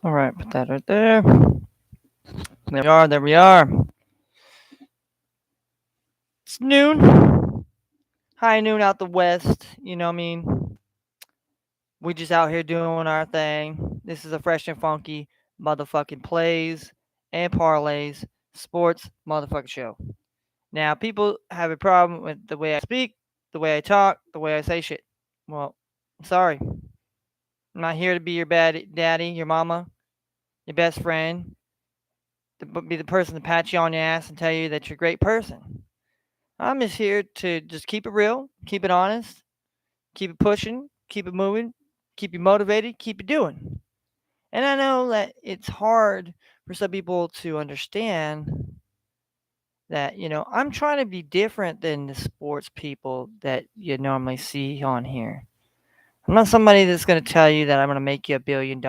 All right, put that right there. There we are. There we are. It's noon. High noon out the west. You know what I mean? We just out here doing our thing. This is a fresh and funky motherfucking Playz and Parlayz sports motherfucking show. Now, people have a problem with the way I speak, the way I talk, the way I say shit. Well, I'm sorry. I'm not here to be your bad daddy, your mama, your best friend, to be the person to pat you on your ass and tell you that you're a great person. I'm just here to just keep it real, keep it honest, keep it pushing, keep it moving, keep you motivated, keep it doing. And I know that it's hard for some people to understand that, I'm trying to be different than the sports people that you normally see on here. I'm not somebody that's going to tell you that I'm going to make you $1 billion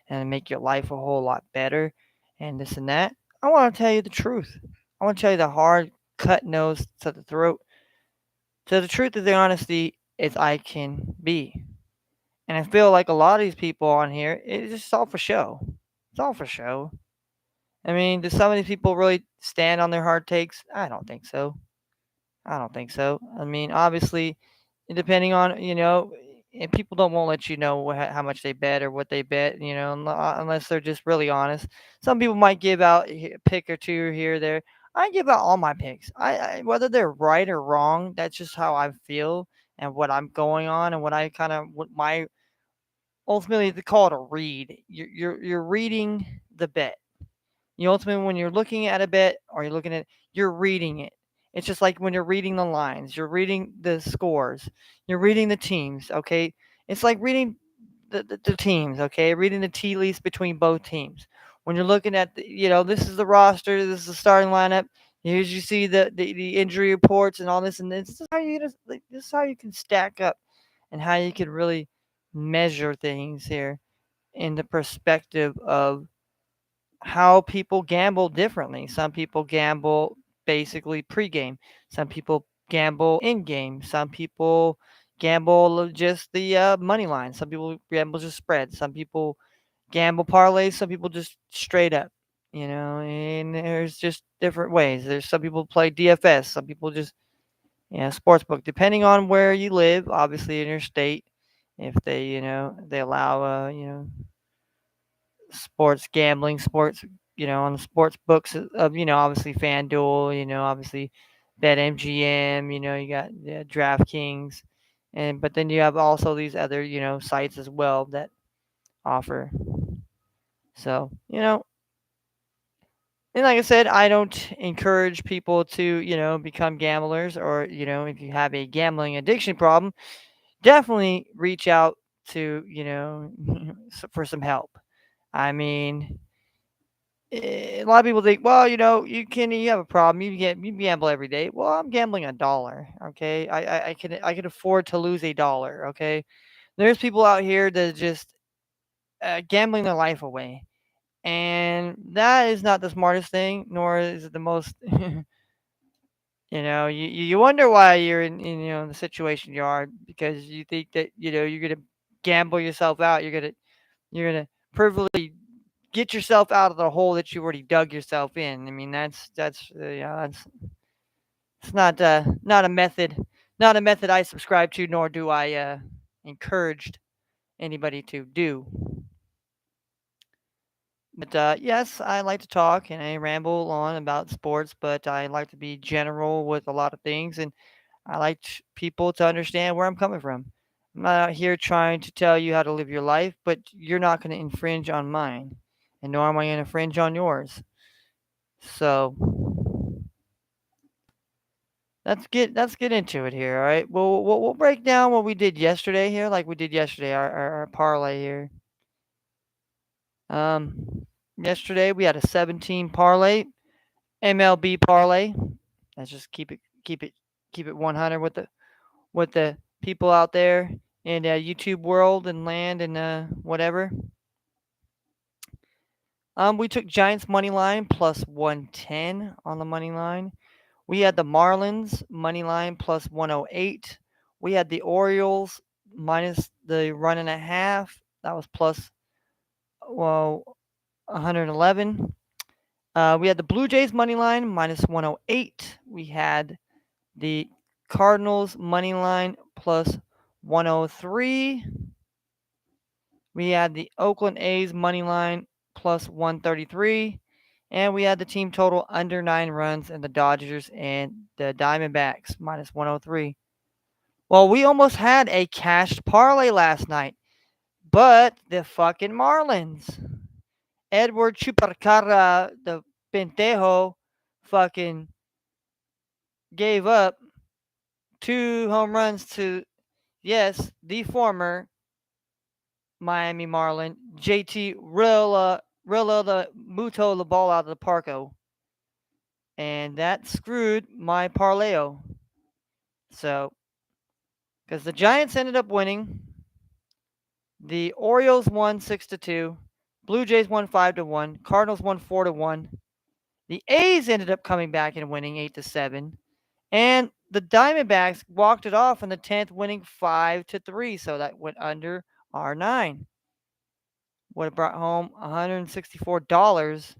and make your life a whole lot better and this and that. I want to tell you the truth. I want to tell you the hard cut nose to the throat, to the truth of the honesty as I can be. And I feel like a lot of these people on here, it's just all for show. It's all for show. I mean, do some of these people really stand on their hard takes? I don't think so. I don't think so. I mean, obviously, depending on, and people don't won't let you know how much they bet or what they bet, unless they're just really honest. Some people might give out a pick or two here or there. I give out all my picks. Whether they're right or wrong, that's just how I feel and what I'm going on and what my ultimately they call it a read. You're reading the bet. You ultimately, when you're looking at a bet or you're reading it. It's just like when you're reading the lines, you're reading the scores, you're reading the teams. Okay, it's like reading the teams. Okay, reading the tea leaves between both teams. When you're looking at this is the roster, this is the starting lineup. Here's you see the injury reports and all this, and this is how you can stack up and how you can really measure things here in the perspective of how people gamble differently. Some people gamble basically pregame. Some people gamble in game. Some people gamble just the money line. Some people gamble just spread. Some people gamble parlays. Some people just straight up. And there's just different ways. There's some people play DFS. Some people just sports book. Depending on where you live, obviously in your state, if they allow sports gambling, on the sports books of, obviously FanDuel, obviously BetMGM, you got DraftKings, but then you have also these other, sites as well that offer. So, and like I said, I don't encourage people to, become gamblers or, if you have a gambling addiction problem, definitely reach out to, for some help. I mean, a lot of people think, well, you have a problem. You gamble every day. Well, I'm gambling $1. Okay, I can afford to lose $1. Okay, there's people out here that just gambling their life away, and that is not the smartest thing, nor is it the most. You wonder why you're in the situation you are because you think that you're gonna gamble yourself out. You're gonna privily get yourself out of the hole that you already dug yourself in. I mean, that's it's not a method I subscribe to, nor do I encourage anybody to do. But yes, I like to talk and I ramble on about sports, but I like to be general with a lot of things, and I like people to understand where I'm coming from. I'm not out here trying to tell you how to live your life, but you're not going to infringe on mine, and nor am I going to infringe on yours. So let's get into it here. All right. Well, we'll break down what we did yesterday here, like we did yesterday. Our parlay here. Yesterday we had a 17 parlay, MLB parlay. Let's just keep it 100 with the people out there in YouTube world and land and whatever. We took Giants money line plus 110 on the money line. We had the Marlins money line plus 108. We had the Orioles minus the run and a half. That was plus 111. We had the Blue Jays money line minus 108. We had the Cardinals money line plus 103. We had the Oakland A's money line plus 133. And we had the team total under 9 runs and the Dodgers and the Diamondbacks minus 103. Well, we almost had a cashed parlay last night, but the fucking Marlins, Edward Chuparcara, the Pentejo, fucking gave up 2 home runs to, yes, the former Miami Marlin, JT Rilla the Muto the ball out of the parko. And that screwed my parlayo. So, because the Giants ended up winning, the Orioles won 6-2, Blue Jays won 5-1, Cardinals won 4-1. The A's ended up coming back and winning 8-7, and the Diamondbacks walked it off in the 10th, winning 5-3. So that went under R9. Would have brought home $164,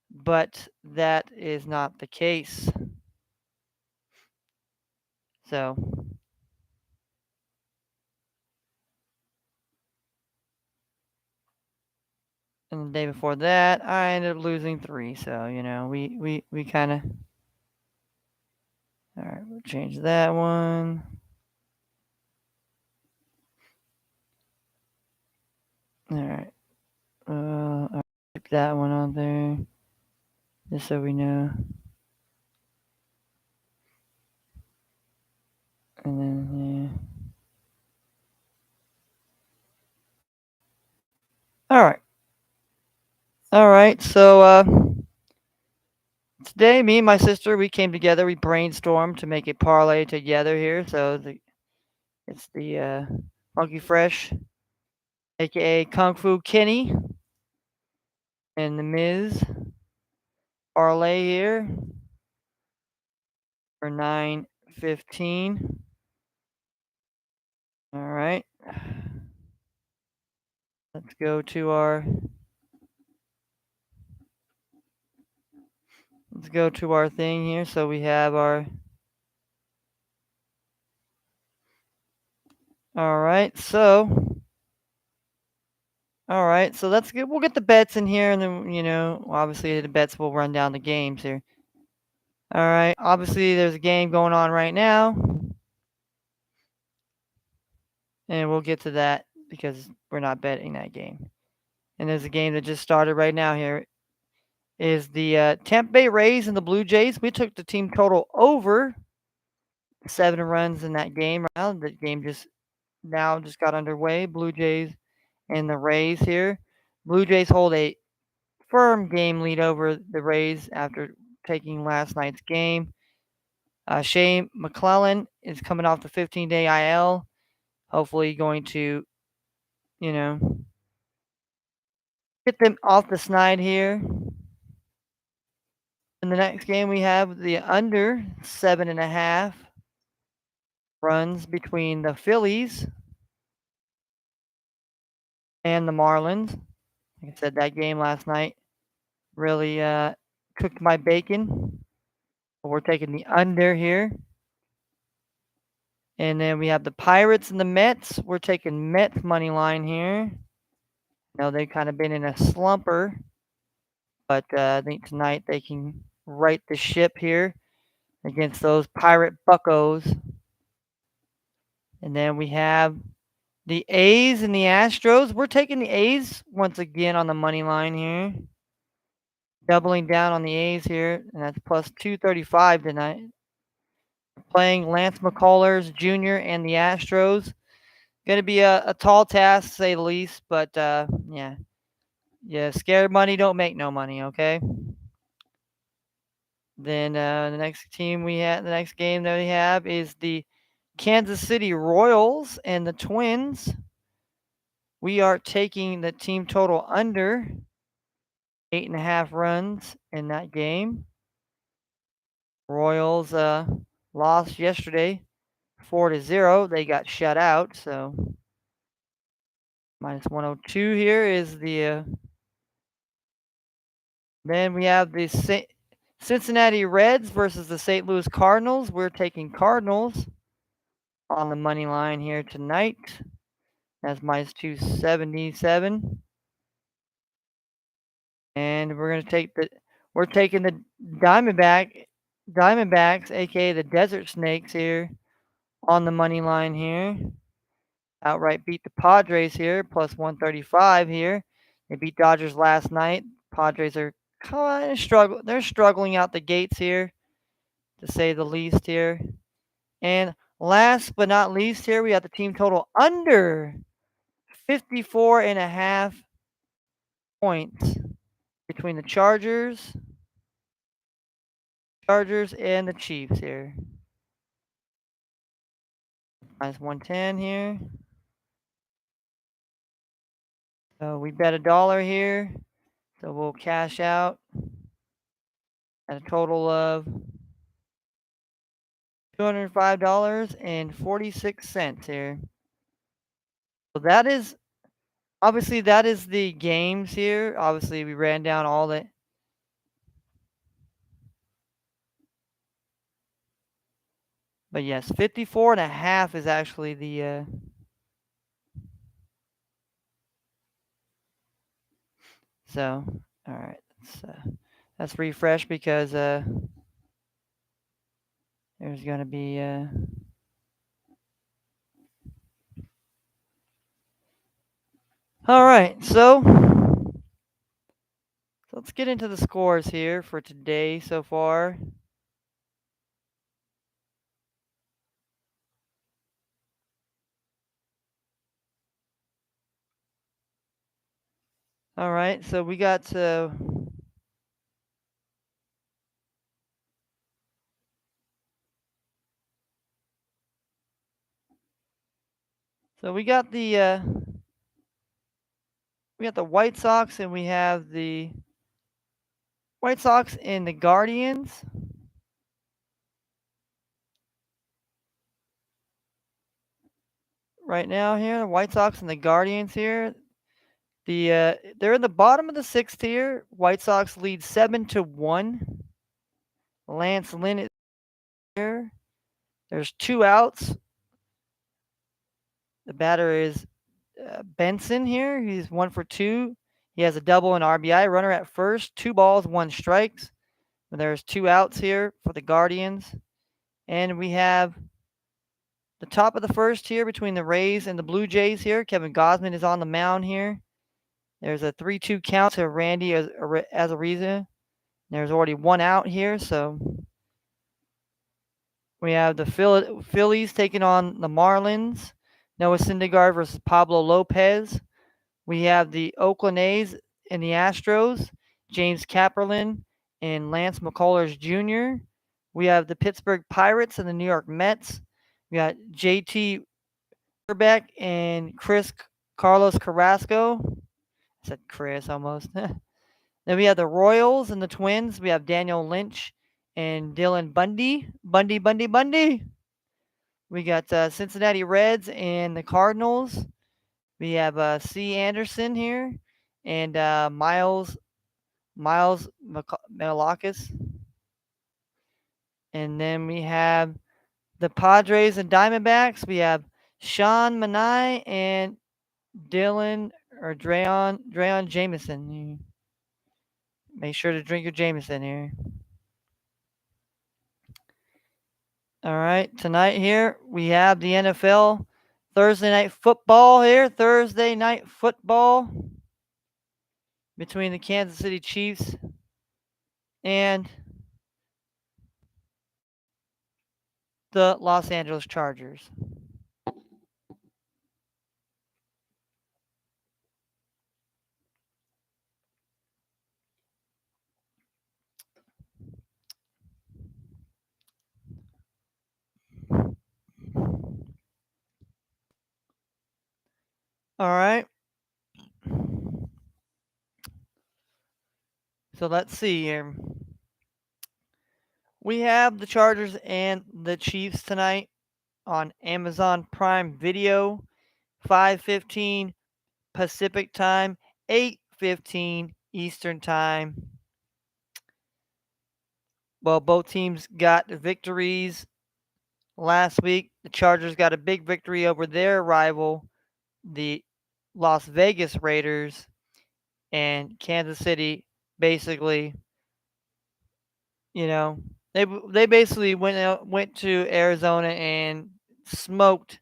but that is not the case. So, and the day before that, I ended up losing 3. So, we kind of. All right, we'll change that one. All right. I'll keep that one on there, just so we know. And then, yeah. All right. All right. So, today, me and my sister, we came together. We brainstormed to make a parlay together here. So, it's the Funky Fresh, aka Kung Fu Kenny, and the Miz parlay here for 9:15. All right. Let's go to our thing here. So we have our. All right. So let's we'll get the bets in here, and then obviously the bets will run down the games here. All right. Obviously there's a game going on right now, and we'll get to that because we're not betting that game. And there's a game that just started right now here. Is the Tampa Bay Rays and the Blue Jays. We took the team total over 7 runs in that game. Right now, the game just got underway. Blue Jays and the Rays here. Blue Jays hold a firm game lead over the Rays after taking last night's game. Shane McClellan is coming off the 15-day IL. Hopefully going to, get them off the snide here. In the next game, we have the under 7.5 runs between the Phillies and the Marlins. Like I said, that game last night really cooked my bacon. We're taking the under here. And then we have the Pirates and the Mets. We're taking Mets money line here. They've kind of been in a slumper, but I think tonight they can right the ship here against those Pirate Buccos. And then we have the A's and the Astros. We're taking the A's once again on the money line here. Doubling down on the A's here, and that's plus 235 tonight. Playing Lance McCullers Jr. and the Astros. Going to be a tall task, to say the least, but yeah. Scared money don't make no money, okay? Then the next game that we have is the Kansas City Royals and the Twins. We are taking the team total under 8.5 runs in that game. Royals lost yesterday 4-0. They got shut out, so Minus 102 here is the. Then we have the Cincinnati Reds versus the St. Louis Cardinals. We're taking Cardinals on the money line here tonight. That's minus 277. And we're taking the Diamondbacks, aka the Desert Snakes here on the money line here. Outright beat the Padres here, plus 135 here. They beat Dodgers last night. Padres are kind of struggling. They're struggling out the gates here, to say the least here. And last but not least here, we have the team total under 54.5 points between the Chargers and the Chiefs here. Minus 110 here. So we bet $1 here. So we'll cash out at a total of $205.46 here. So that is obviously that is the games here. Obviously we ran down all the. But yes, 54.5 is actually the. So all right, let's refresh because there's gonna be. All right, so let's get into the scores here for today so far. All right, so we got So we got the White Sox and we have the White Sox and the Guardians. Right now here, the White Sox and the Guardians here. They're in the bottom of the 6th here. White Sox lead 7-1. Lance Lynn is here. There's 2 outs. The batter is Benson here. He's 1 for 2. He has a double and RBI. Runner at first. 2 balls, 1 strikes. And there's 2 outs here for the Guardians. And we have the top of the 1st here between the Rays and the Blue Jays here. Kevin Gausman is on the mound here. There's a 3-2 count to Randy Azariza. There's already 1 out here, so we have the Phillies taking on the Marlins. Noah Syndergaard versus Pablo Lopez. We have the Oakland A's and the Astros. James Kaprielian and Lance McCullers Jr. We have the Pittsburgh Pirates and the New York Mets. We got JT Herbeck and Carlos Carrasco. I said Chris almost. Then we have the Royals and the Twins. We have Daniel Lynch and Dylan Bundy. Bundy. We got Cincinnati Reds and the Cardinals. We have C. Anderson here and Miles Melakis. And then we have the Padres and Diamondbacks. We have Sean Manai and Dylan or Drayon Jameson. Make sure to drink your Jameson here. All right, tonight here we have the NFL Thursday night football here. Thursday night football between the Kansas City Chiefs and the Los Angeles Chargers. All right. So let's see here. We have the Chargers and the Chiefs tonight on Amazon Prime Video, 5:15 Pacific time, 8:15 Eastern time. Well, both teams got victories last week. The Chargers got a big victory over their rival, the Las Vegas Raiders, and Kansas City basically, you know, they basically went to Arizona and smoked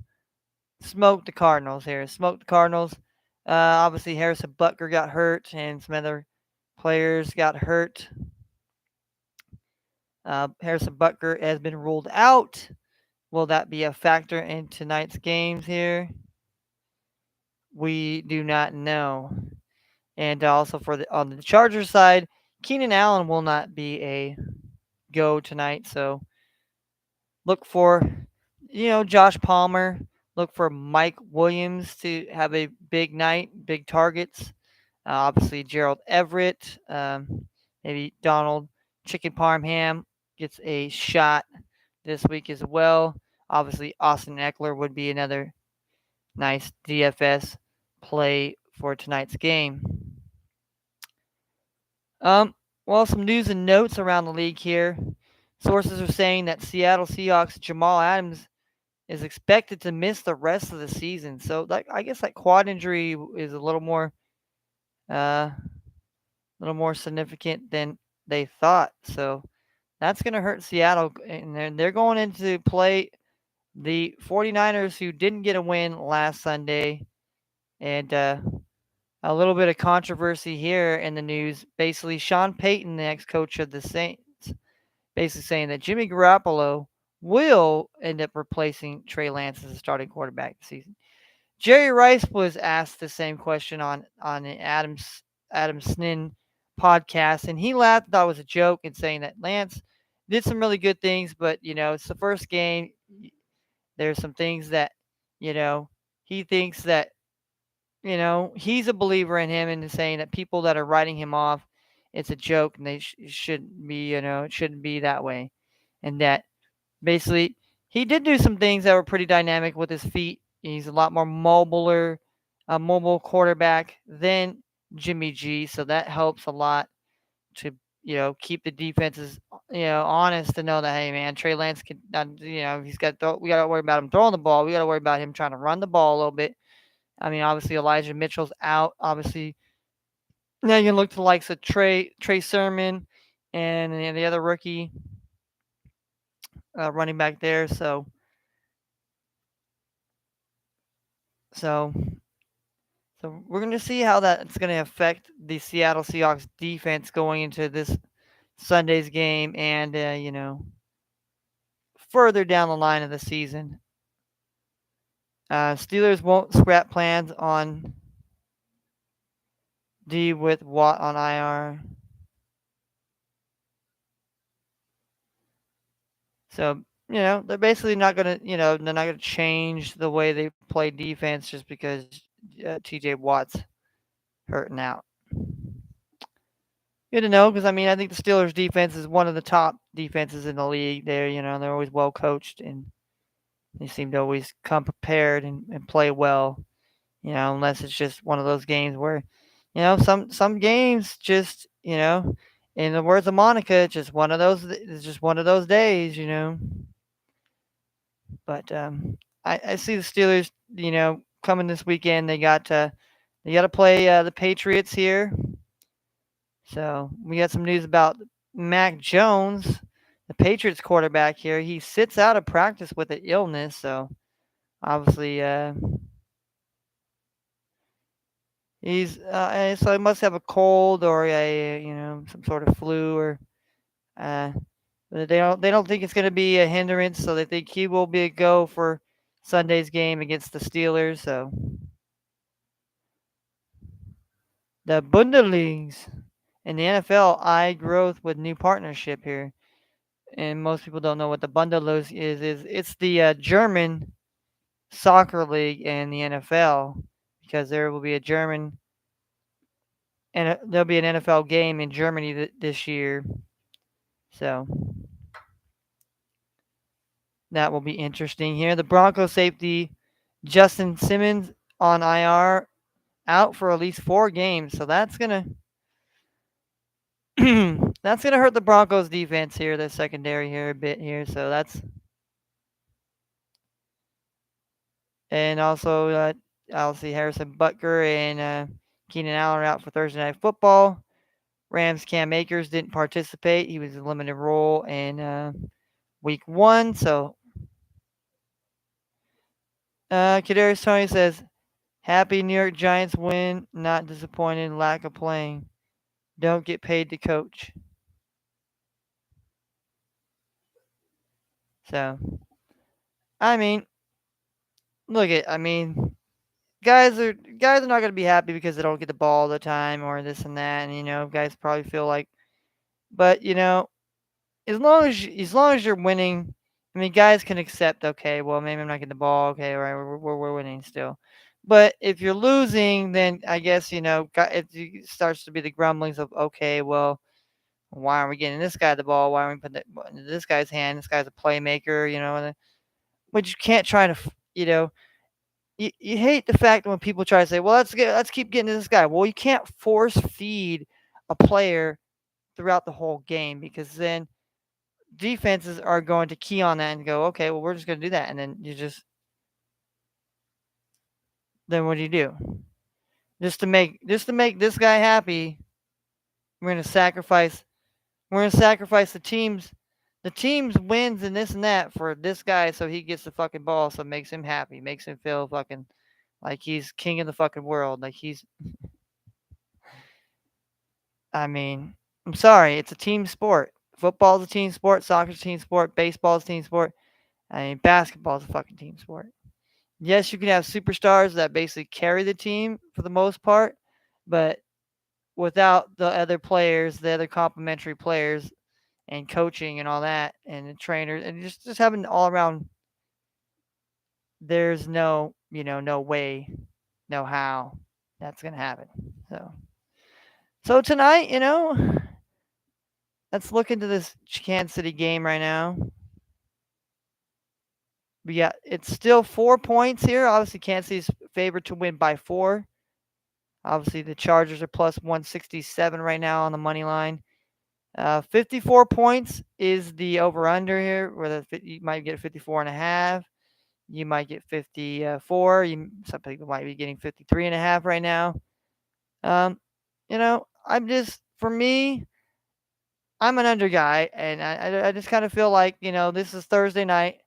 smoked the Cardinals here. Smoked the Cardinals. Obviously, Harrison Butker got hurt, and some other players got hurt. Harrison Butker has been ruled out. Will that be a factor in tonight's games here? We do not know. And also for the on the Chargers side, Keenan Allen will not be a go tonight. So look for, Josh Palmer. Look for Mike Williams to have a big night, big targets. Obviously, Gerald Everett, maybe Donald Chicken Parham gets a shot this week as well. Obviously, Austin Eckler would be another nice DFS play for tonight's game. Um, well, some news and notes around the league here. Sources are saying that Seattle Seahawks Jamal Adams is expected to miss the rest of the season. So, I guess that quad injury is uh, little more significant than they thought. So that's going to hurt Seattle, and they're going into play the 49ers, who didn't get a win last Sunday, and a little bit of controversy here in the news. Basically, Sean Payton, the ex-coach of the Saints, basically saying that Jimmy Garoppolo will end up replacing Trey Lance as a starting quarterback this season. Jerry Rice was asked the same question on the Adam Snin podcast, and he laughed, thought it was a joke, and saying that Lance did some really good things, but it's the first game. There's some things that he thinks that he's a believer in him, and saying that people that are writing him off, it's a joke, and they shouldn't be. It shouldn't be that way, and that basically he did do some things that were pretty dynamic with his feet. He's a lot more a mobile quarterback than Jimmy G, so that helps a lot to keep the defenses honest, to know that, hey man, Trey Lance can he's got we got to worry about him throwing the ball. We got to worry about him trying to run the ball a little bit. I mean, obviously Elijah Mitchell's out. Obviously now you can look to the likes of Trey Sermon and the other rookie running back there. So So we're going to see how that's going to affect the Seattle Seahawks defense going into this Sunday's game, and further down the line of the season. Steelers won't scrap plans on D with Watt on IR. So they're basically not going to they're not going to change the way they play defense just because TJ Watt's hurting out. Good to know, because I mean, I think the Steelers' defense is one of the top defenses in the league. They're always well coached, and they seem to always come prepared and play well. Unless it's just one of those games where, some games just, in the words of Monica, it's just one of those days. But I see the Steelers, coming this weekend. They got to play the Patriots here. So we got some news about Mac Jones, the Patriots quarterback here. He sits out of practice with an illness, so obviously so he must have a cold or some sort of flu, or but they don't think it's going to be a hindrance, so they think he will be a go for Sunday's game against the Steelers. So the Bundesliga and the NFL eye growth with new partnership here. And most people don't know what the Bundesliga is it's the German soccer league in the NFL, because there will be a German and there'll be an NFL game in Germany this year. So that will be interesting here. The Broncos safety Justin Simmons on IR out for at least 4 games. So that's gonna that's gonna hurt the Broncos defense here, the secondary here a bit here. So that's and also I'll see Harrison Butker and Keenan Allen are out for Thursday Night Football. Rams Cam Akers didn't participate. He was a limited role in week 1. So Kadarius Toney says, "Happy New York Giants win. Not disappointed in lack of playing. Don't get paid to coach." So I mean, I mean, guys are not gonna be happy because they don't get the ball all the time or this and that, and guys probably feel like, but as long as you're winning, I mean, guys can accept. Okay, well, maybe I'm not getting the ball. Okay, right, we're winning still. But if you're losing, then I guess it starts to be the grumblings of, okay, well, why aren't we getting this guy the ball? Why aren't we putting it into this guy's hand? This guy's a playmaker, but you can't try to, you hate the fact when people try to say, well, let's keep getting to this guy. Well, you can't force feed a player throughout the whole game because then defenses are going to key on that and go, okay, well, we're just going to do that. And then what do? Just to make this guy happy, we're going to sacrifice, the team's wins and this and that for this guy so he gets the fucking ball, so it makes him happy, makes him feel fucking like he's king of the fucking world. I mean, I'm sorry, it's a team sport. Football's a team sport, soccer's a team sport, baseball's a team sport. I mean, basketball's a fucking team sport. Yes, you can have superstars that basically carry the team for the most part, but without the other players, the other complementary players and coaching and all that and the trainers and just having all around, there's no way, no how that's going to happen. So tonight, let's look into this Kansas City game right now. But yeah, it's still 4 points here. Obviously, Kansas City's favored to win by 4. Obviously, the Chargers are plus 167 right now on the money line. 54 points is the over-under here, where you might get 54.5. You might get 54. Some people might be getting 53.5 right now. For me, I'm an under guy, and I just kind of feel like, this is Thursday night.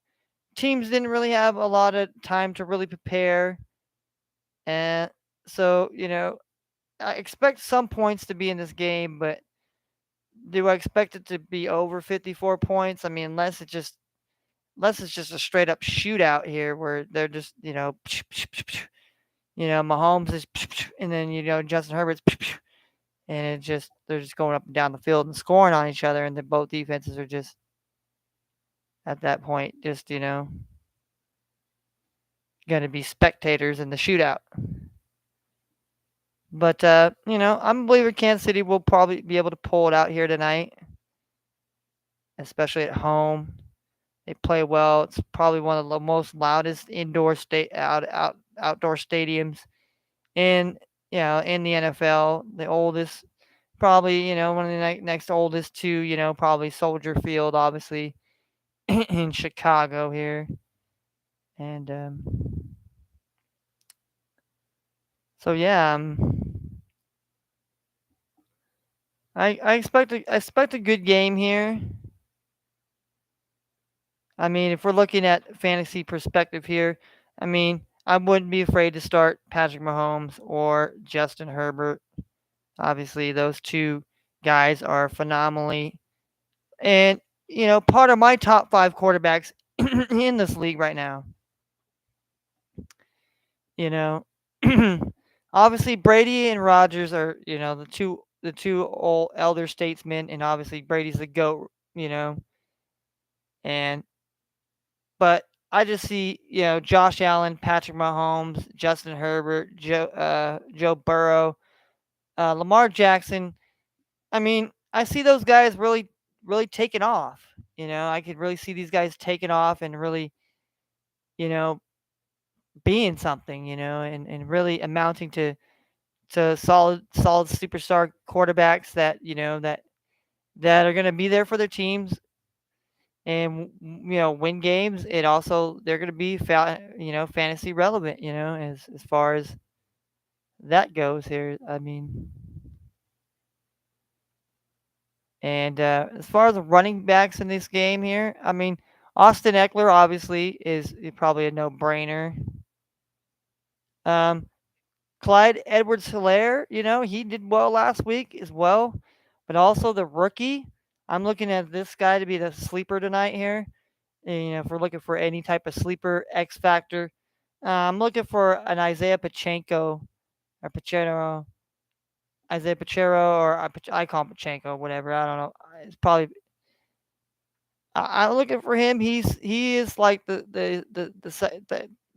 Teams didn't really have a lot of time to really prepare. And so, I expect some points to be in this game, but do I expect it to be over 54 points? I mean, unless it's just a straight up shootout here where they're just, Mahomes is, and then, Justin Herbert's, and they're just going up and down the field and scoring on each other, and then both defenses are just at that point just, going to be spectators in the shootout. But, I'm a believer Kansas City will probably be able to pull it out here tonight, especially at home. They play well. It's probably one of the most loudest outdoor stadiums in in the NFL. The oldest, probably one of the next oldest to probably Soldier Field, obviously in Chicago here, and so yeah, I expect a good game here. I mean, if we're looking at fantasy perspective here, I mean, I wouldn't be afraid to start Patrick Mahomes or Justin Herbert. Obviously, those two guys are phenomenally, and part of my top 5 quarterbacks in this league right now. You know, obviously Brady and Rodgers are the two old elder statesmen, and obviously Brady's the GOAT. And but I just see Josh Allen, Patrick Mahomes, Justin Herbert, Joe Burrow, Lamar Jackson. I mean, I see those guys really really taking off. I could really see these guys taking off and really you know being something. And really amounting to to solid superstar quarterbacks that that are going to be there for their teams and win games. It also they're going to be fantasy relevant. As far as that goes here. I mean, and as far as the running backs in this game here, I mean, Austin Eckler obviously is probably a no-brainer. Um, Clyde Edwards-Helaire, he did well last week as well, but also the rookie. I'm looking at this guy to be the sleeper tonight here. And, if we're looking for any type of sleeper X factor, I'm looking for an Isaiah Pacheco or Pachero, Isaiah Pachero, or I call him Pachenko, whatever. I don't know. It's probably I'm looking for him. He is like the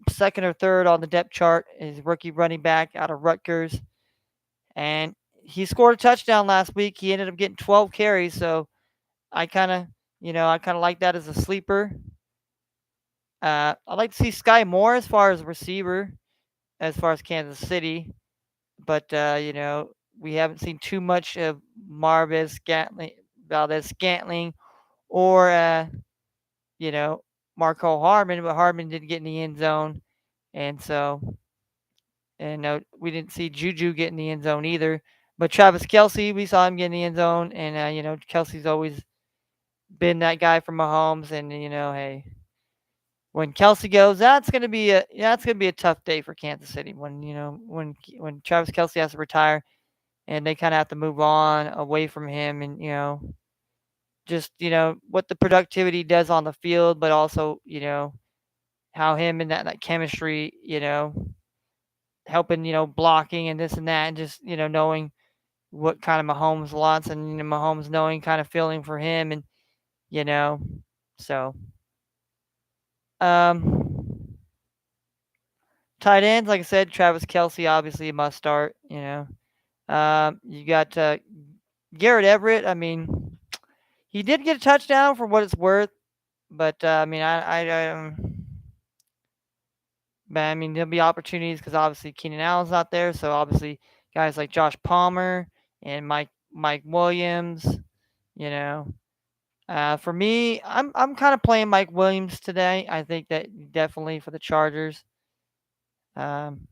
second or third on the depth chart. Is rookie running back out of Rutgers, and he scored a touchdown last week. He ended up getting 12 carries, so I kind of like that as a sleeper. I'd like to see Sky Moore as far as receiver, as far as Kansas City, but we haven't seen too much of Valdez Scantling, or you know, Marco Hardman, but Hardman didn't get in the end zone. And so, and no, we didn't see Juju get in the end zone either. But Travis Kelsey, we saw him get in the end zone. And, Kelsey's always been that guy for Mahomes. And, hey, when Kelsey goes, that's gonna be a tough day for Kansas City when Travis Kelsey has to retire and they kind of have to move on away from him, and just what the productivity does on the field, but also how him and that chemistry, helping, blocking and this and that, and just, knowing what kind of Mahomes wants, and Mahomes knowing kind of feeling for him, and you know, so um, tight ends, like I said, Travis Kelsey, obviously a must start. You got Garrett Everett. I mean, he did get a touchdown for what it's worth, but I mean, but I mean, there'll be opportunities because obviously Keenan Allen's not there. So obviously, guys like Josh Palmer and Mike Williams, you know. For me, I'm kind of playing Mike Williams today. I think that definitely for the Chargers. Um,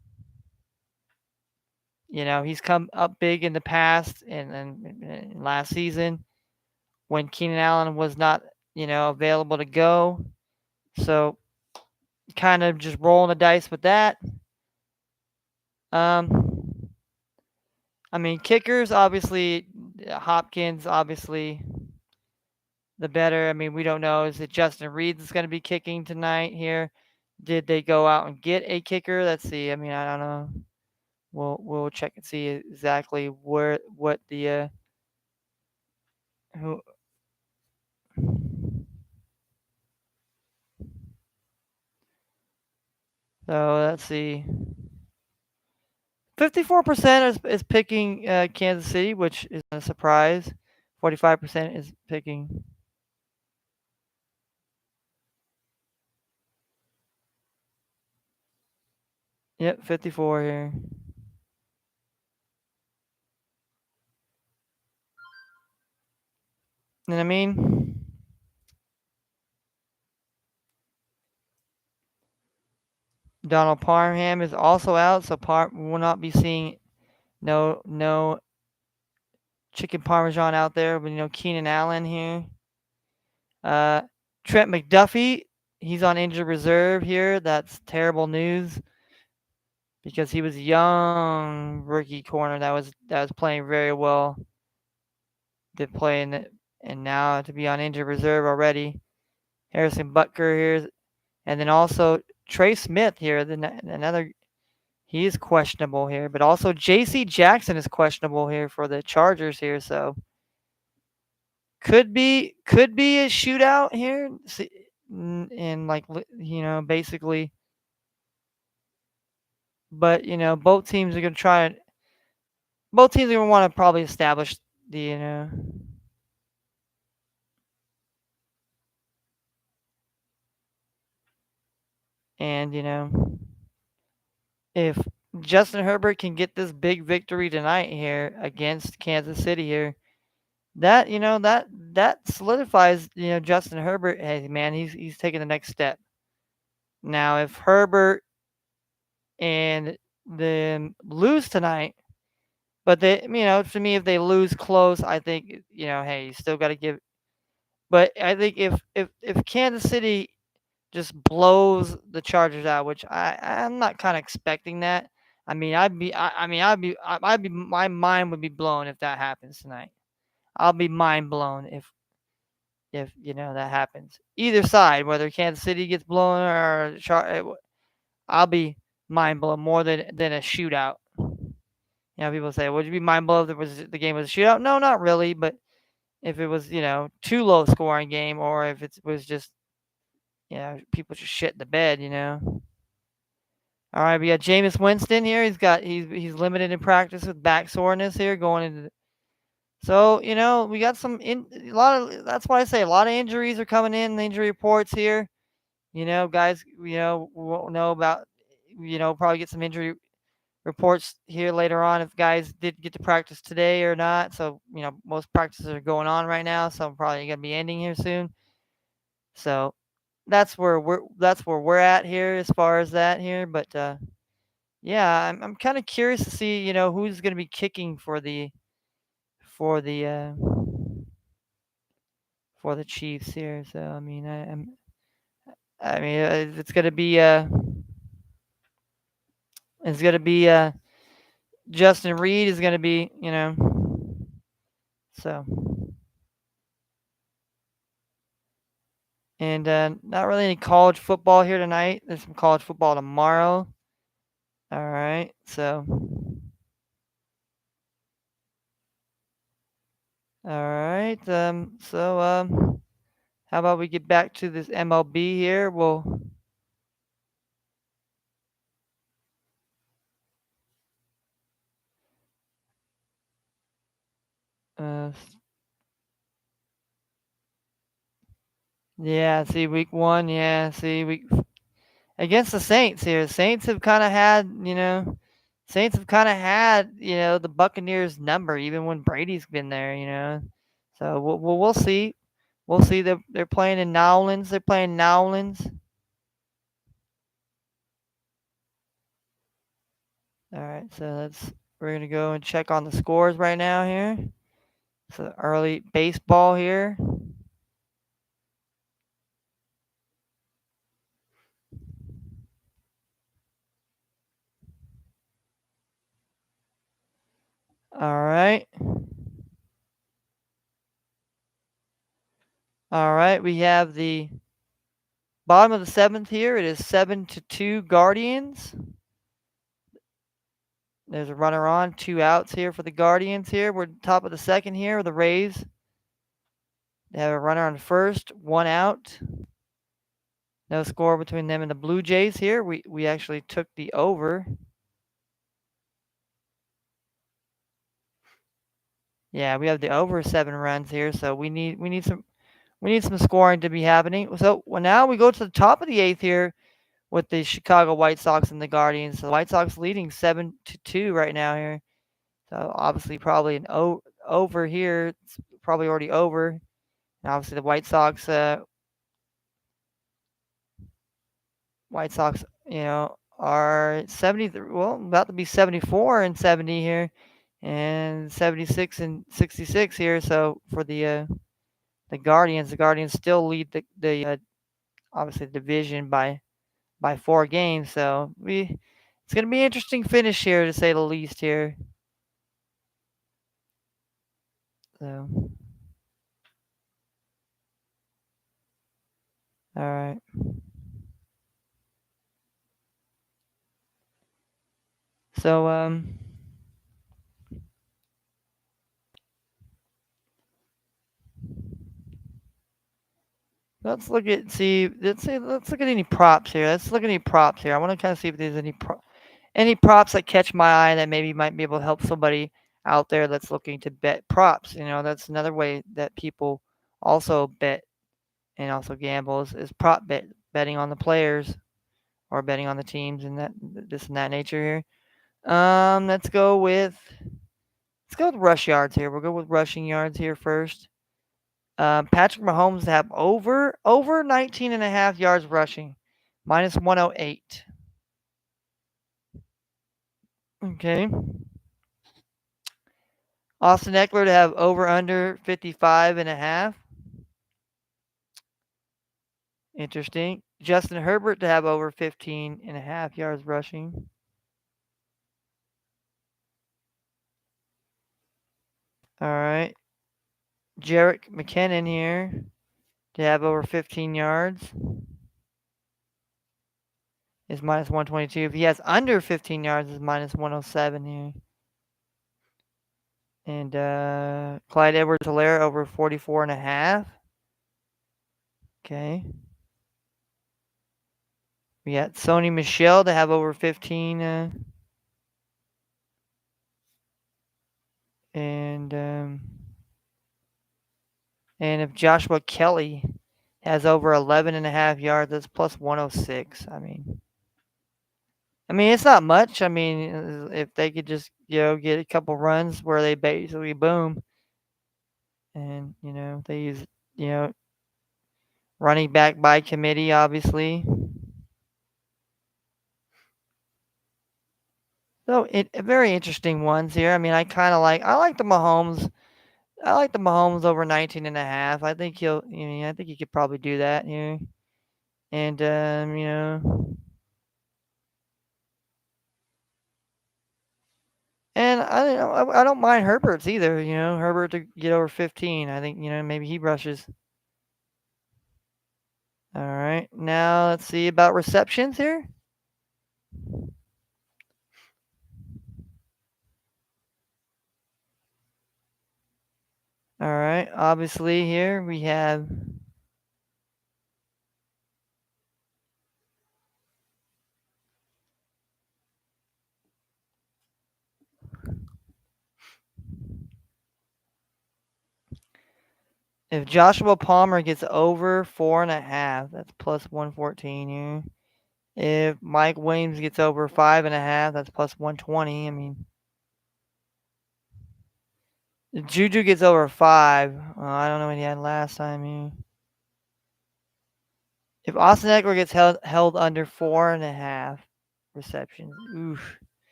he's come up big in the past and last season when Keenan Allen was not, available to go. So kind of just rolling the dice with that. Um, I mean, kickers, obviously, Hopkins, obviously, the better. I mean, we don't know. Is it Justin Reed that's going to be kicking tonight here? Did they go out and get a kicker? Let's see. I mean, I don't know. We'll check and see exactly what the who. So let's see. 54% is picking Kansas City, which is a surprise. 45% is picking. Yep, 54 here. You know what I mean? Donald Parham is also out, so will not be seeing no chicken parmesan out there, but Keenan Allen here. Uh, Trent McDuffie, he's on injured reserve here. That's terrible news because he was a young rookie corner that was playing very well. To play in it, and now to be on injured reserve already. Harrison Butker here, and then also Trey Smith here. Another, he is questionable here, but also J.C. Jackson is questionable here for the Chargers here. So could be a shootout here, and like basically, but both teams are gonna try. Both teams are gonna want to probably establish the and if Justin Herbert can get this big victory tonight here against Kansas City here, that that solidifies Justin Herbert. Hey man, he's taking the next step. Now if Herbert and them lose tonight, but they to me if they lose close, I think hey you still got to give. But I think if Kansas City just blows the Chargers out, which I'm not kind of expecting that. I'd be my mind would be blown if that happens tonight. I'll be mind blown if that happens. Either side, whether Kansas City gets blown or I'll be mind blown more than a shootout. People say, "Would you be mind blown if the game was a shootout?" No, not really. But if it was too low scoring game, or if it was just people just shit in the bed. All right, we got Jameis Winston here. He's limited in practice with back soreness here going into. So we got a lot of. That's why I say a lot of injuries are coming in. The injury reports here. Guys. We won't know about. Probably get some injury reports here later on if guys did get to practice today or not. So most practices are going on right now. So I'm probably gonna be ending here soon. So that's where we're at here as far as that here. But yeah, I'm kind of curious to see who's gonna be kicking for the uh, for the Chiefs here. So it's gonna be Justin Reed is gonna be so. And not really any college football here tonight. There's some college football tomorrow. All right, so all right, how about we get back to this MLB here? Well, uh, yeah, see week one, yeah, see week against the Saints here. Saints have kind of had, Saints have kind of had, the Buccaneers number even when Brady's been there. So we'll see. We'll see. They're playing in Nowlands. They're playing Nowlands. All right, so we're gonna go and check on the scores right now here. So early baseball here. All right. All right, we have the bottom of the seventh here. It is 7-2 Guardians. There's a runner on, 2 outs here for the Guardians here. We're top of the second here with the Rays. They have a runner on first, 1 out. No score between them and the Blue Jays here. We actually took the over. Yeah, we have the over 7 runs here, so we need some scoring to be happening. So now we go to the top of the eighth here with the Chicago White Sox and the Guardians. So the White Sox leading 7-2 right now here. So obviously probably an over here. It's probably already over. And obviously the White Sox, are 70. Well, about to be 74 and 70 here, and 76 and 66 here. So for the Guardians still lead the obviously the division by 4 games. So it's gonna be an interesting finish here to say the least here. So all right. So let's look at any props here. Let's look at any props here. I want to kind of see if there's any props that catch my eye that maybe might be able to help somebody out there that's looking to bet props. That's another way that people also bet and also gamble is betting on the players or betting on the teams and that this and that nature here. Let's go with rush yards here. We'll go with rushing yards here first. Patrick Mahomes to have over 19 and a half yards rushing, minus 108. Okay. Austin Eckler to have over under 55 and a half. Interesting. Justin Herbert to have over 15 and a half yards rushing. All right. Jerick McKinnon here to have over 15 yards is minus 122. If he has under 15 yards, is minus 107 here. And Clyde Edwards-Helaire over 44 and a half. Okay. We got Sony Michel to have over 15. And if Joshua Kelly has over 11 and a half yards, that's plus 106. I mean, it's not much. I mean, if they could just, get a couple runs where they basically boom, and, they use, you know, running back by committee, obviously. So, very interesting ones here. I mean, I like the Mahomes. I like the Mahomes over 19 and a half. I think he could probably do that here. And, and I don't mind Herbert's either. Herbert to get over 15. I think maybe he rushes. All right, now let's see about receptions here. All right, obviously here we have if Joshua Palmer gets over 4.5, that's plus 114 here. If Mike Williams gets over 5.5, that's plus 120. I mean, if Juju gets over 5. I don't know what he had last time here. If Austin Eckler gets held under 4.5 receptions, oof.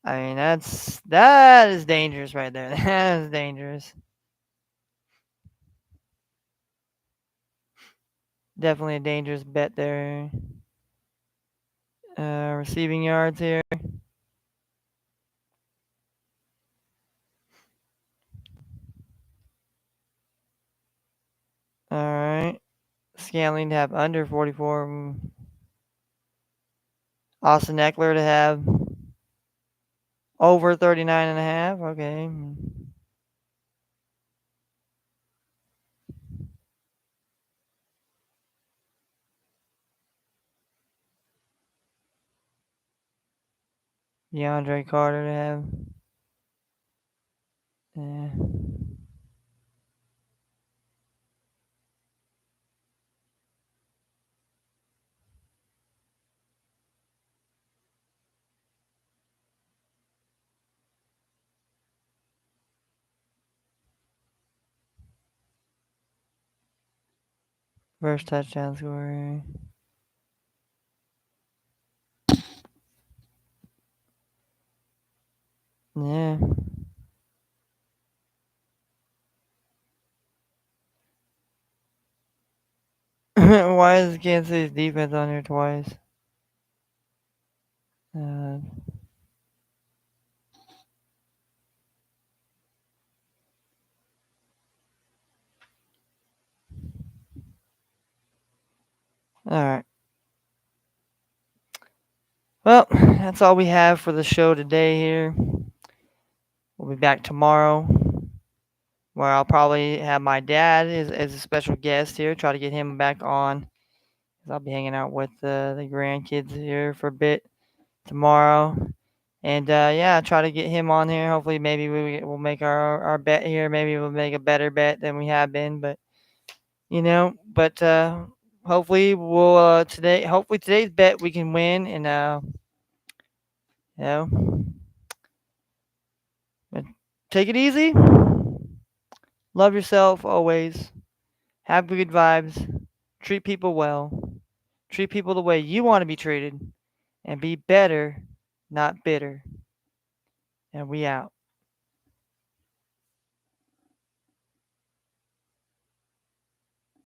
I mean, that is dangerous right there. That is dangerous. Definitely a dangerous bet there. Receiving yards here. All right. Scanling to have under 44. Austin Eckler to have over 39.5. Okay. DeAndre Carter to have. Yeah. First touchdown scorer. Yeah. Why is Kansas City's defense on here twice? Uh, all right. Well, that's all we have for the show today here. We'll be back tomorrow, where I'll probably have my dad as a special guest here. Try to get him back on, because I'll be hanging out with the grandkids here for a bit tomorrow. And yeah, try to get him on here. Hopefully, maybe we'll make our bet here. Maybe we'll make a better bet than we have been. But hopefully we'll hopefully today's bet we can win, and You know, but take it easy. Love yourself always. Have good vibes. Treat people well. Treat people the way you want to be treated. And be better, not bitter. And we out.